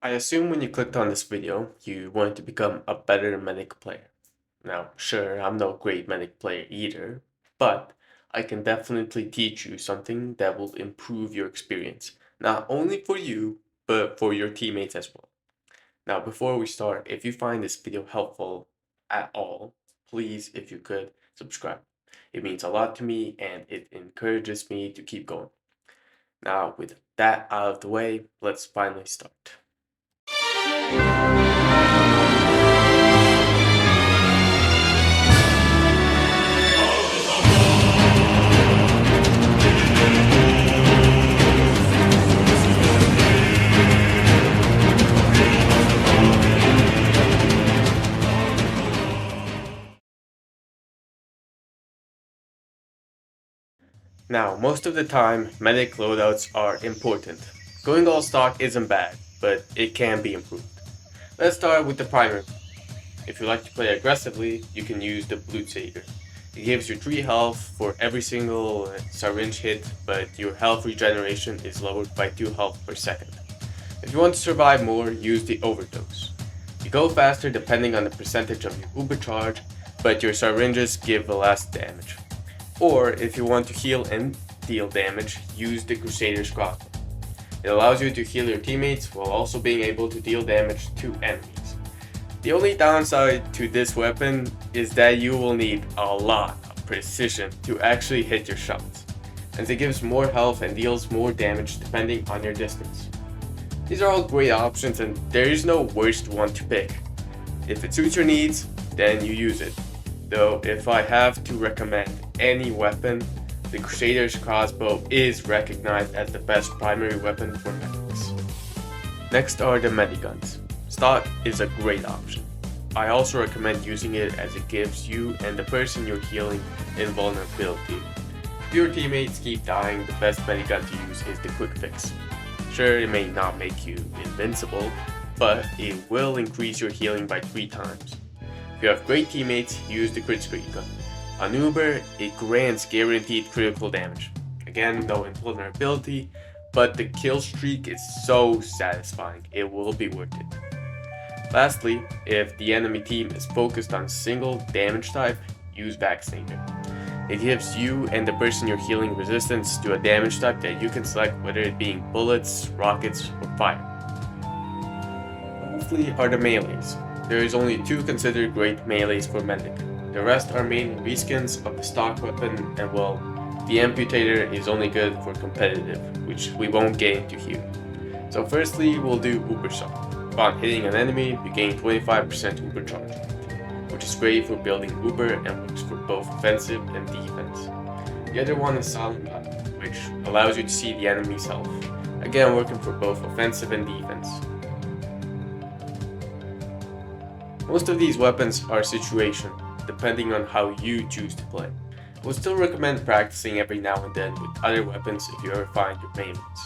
I assume when you clicked on this video, you wanted to become a better medic player. Now, sure, I'm no great medic player either, but I can definitely teach you something that will improve your experience, not only for you, but for your teammates as well. Now, before we start, if you find this video helpful at all, please, if you could, subscribe. It means a lot to me and it encourages me to keep going. Now, with that out of the way, let's finally start. Now, most of the time, medic loadouts are important. Going all stock isn't bad, but it can be improved. Let's start with the primary. If you like to play aggressively, you can use the Blutsager. It gives you 3 health for every single syringe hit, but your health regeneration is lowered by 2 health per second. If you want to survive more, use the Overdose. You go faster depending on the percentage of your Uber charge, but your syringes give less damage. Or if you want to heal and deal damage, use the Crusader's Crossbow. It allows you to heal your teammates while also being able to deal damage to enemies. The only downside to this weapon is that you will need a lot of precision to actually hit your shots, as it gives more health and deals more damage depending on your distance. These are all great options and there is no worst one to pick. If it suits your needs, then you use it. Though if I have to recommend any weapon, the Crusader's Crossbow is recognized as the best primary weapon for medics. Next are the Mediguns. Stock is a great option. I also recommend using it as it gives you and the person you're healing invulnerability. If your teammates keep dying, the best Medigun to use is the Quick Fix. Sure, it may not make you invincible, but it will increase your healing by 3 times. If you have great teammates, use the Crit Streak gun. On Uber, it grants guaranteed critical damage. Again, no invulnerability, but the kill streak is so satisfying, it will be worth it. Lastly, if the enemy team is focused on single damage type, use Vaccinator. It gives you and the person you're healing resistance to a damage type that you can select, whether it being bullets, rockets, or fire. Lastly are the melees. There is only 2 considered great melees for medic. The rest are mainly reskins of the stock weapon, and well, the amputator is only good for competitive, which we won't get into here. So firstly, we'll do Uber Shot. Upon hitting an enemy, you gain 25% Uber charge, which is great for building Uber and works for both offensive and defense. The other one is Silent Battle, which allows you to see the enemy's health, again working for both offensive and defense. Most of these weapons are situational, depending on how you choose to play. I would still recommend practicing every now and then with other weapons if you ever find your main ones.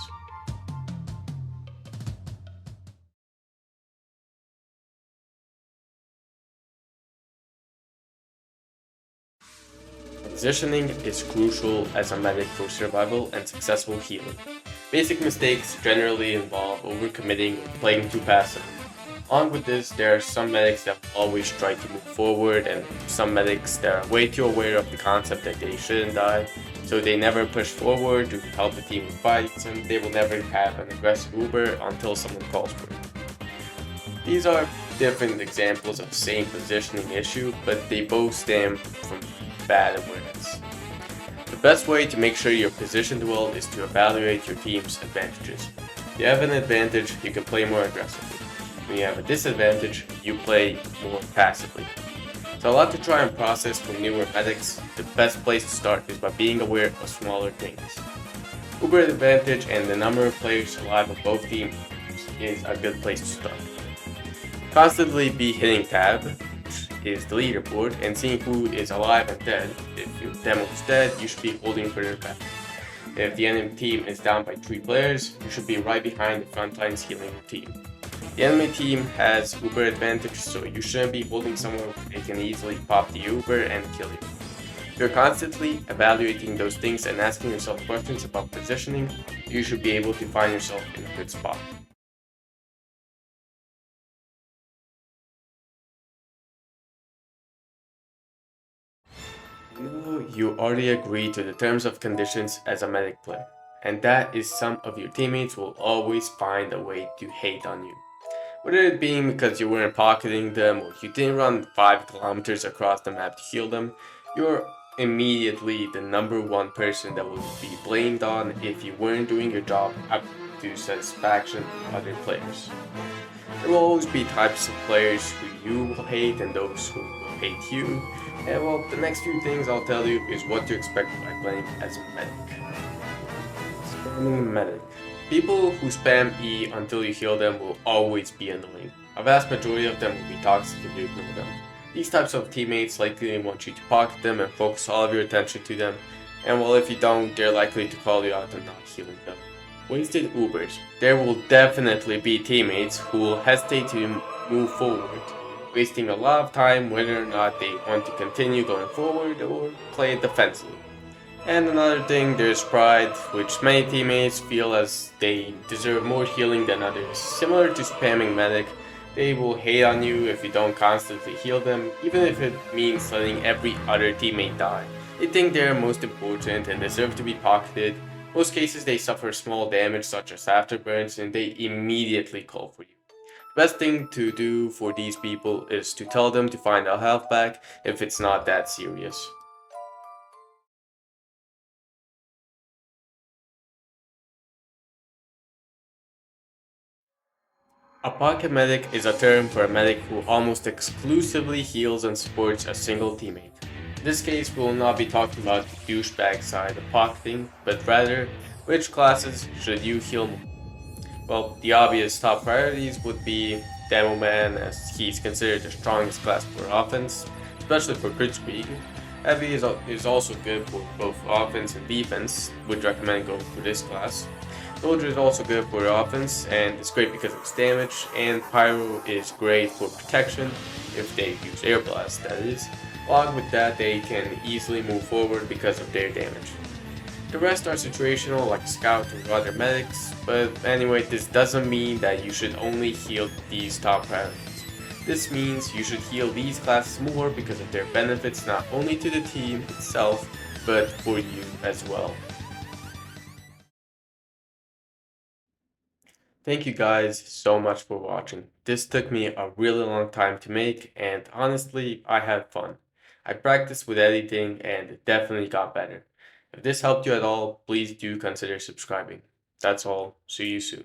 Positioning is crucial as a medic for survival and successful healing. Basic mistakes generally involve overcommitting or playing too passive. Along with this, there are some medics that always try to move forward and some medics that are way too aware of the concept that they shouldn't die, so they never push forward to help the team in fights and they will never have an aggressive Uber until someone calls for it. These are different examples of the same positioning issue, but they both stem from bad awareness. The best way to make sure you're positioned well is to evaluate your team's advantages. If you have an advantage, you can play more aggressively. When you have a disadvantage, you play more passively. So a lot to try and process for newer medics. The best place to start is by being aware of smaller things. Uber advantage and the number of players alive on both teams is a good place to start. Constantly be hitting tab, which is the leaderboard, and seeing who is alive and dead. If your demo is dead, you should be holding further back. If the enemy team is down by 3 players, you should be right behind the front lines healing your team. The enemy team has Uber advantage, so you shouldn't be holding somewhere where they can easily pop the Uber and kill you. If you're constantly evaluating those things and asking yourself questions about positioning, you should be able to find yourself in a good spot. You already agreed to the terms of conditions as a medic player, and that is some of your teammates will always find a way to hate on you. Whether it being because you weren't pocketing them or you didn't run 5 kilometers across the map to heal them, you're immediately the number one person that will be blamed on if you weren't doing your job up to satisfaction of other players. There will always be types of players who you will hate and those who will hate you. And well, the next few things I'll tell you is what to expect by playing as a medic. Spamming medic. People who spam E until you heal them will always be annoying. A vast majority of them will be toxic if you ignore them. These types of teammates likely want you to pocket them and focus all of your attention to them, and well, if you don't, they're likely to call you out on not healing them. Wasted Ubers. There will definitely be teammates who will hesitate to move forward, wasting a lot of time whether or not they want to continue going forward or play defensively. And another thing, there's pride, which many teammates feel as they deserve more healing than others. Similar to spamming medic, they will hate on you if you don't constantly heal them, even if it means letting every other teammate die. They think they're most important and deserve to be pocketed. Most cases they suffer small damage such as afterburns and they immediately call for you. The best thing to do for these people is to tell them to find a health pack if it's not that serious. A pocket medic is a term for a medic who almost exclusively heals and supports a single teammate. In this case, we will not be talking about the douchebag side of pocketing, but rather which classes should you heal more. Well, the obvious top priorities would be Demo Man, as he's considered the strongest class for offense, especially for crit speed. Heavy is also good for both offense and defense, would recommend going for this class. Soldier is also good for offense and it's great because of its damage, and Pyro is great for protection if they use Air Blast, that is. Along with that, they can easily move forward because of their damage. The rest are situational like Scout or other medics, but anyway, this doesn't mean that you should only heal these top priorities. This means you should heal these classes more because of their benefits not only to the team itself, but for you as well. Thank you guys so much for watching. This took me a really long time to make and honestly, I had fun. I practiced with editing and it definitely got better. If this helped you at all, please do consider subscribing. That's all. See you soon.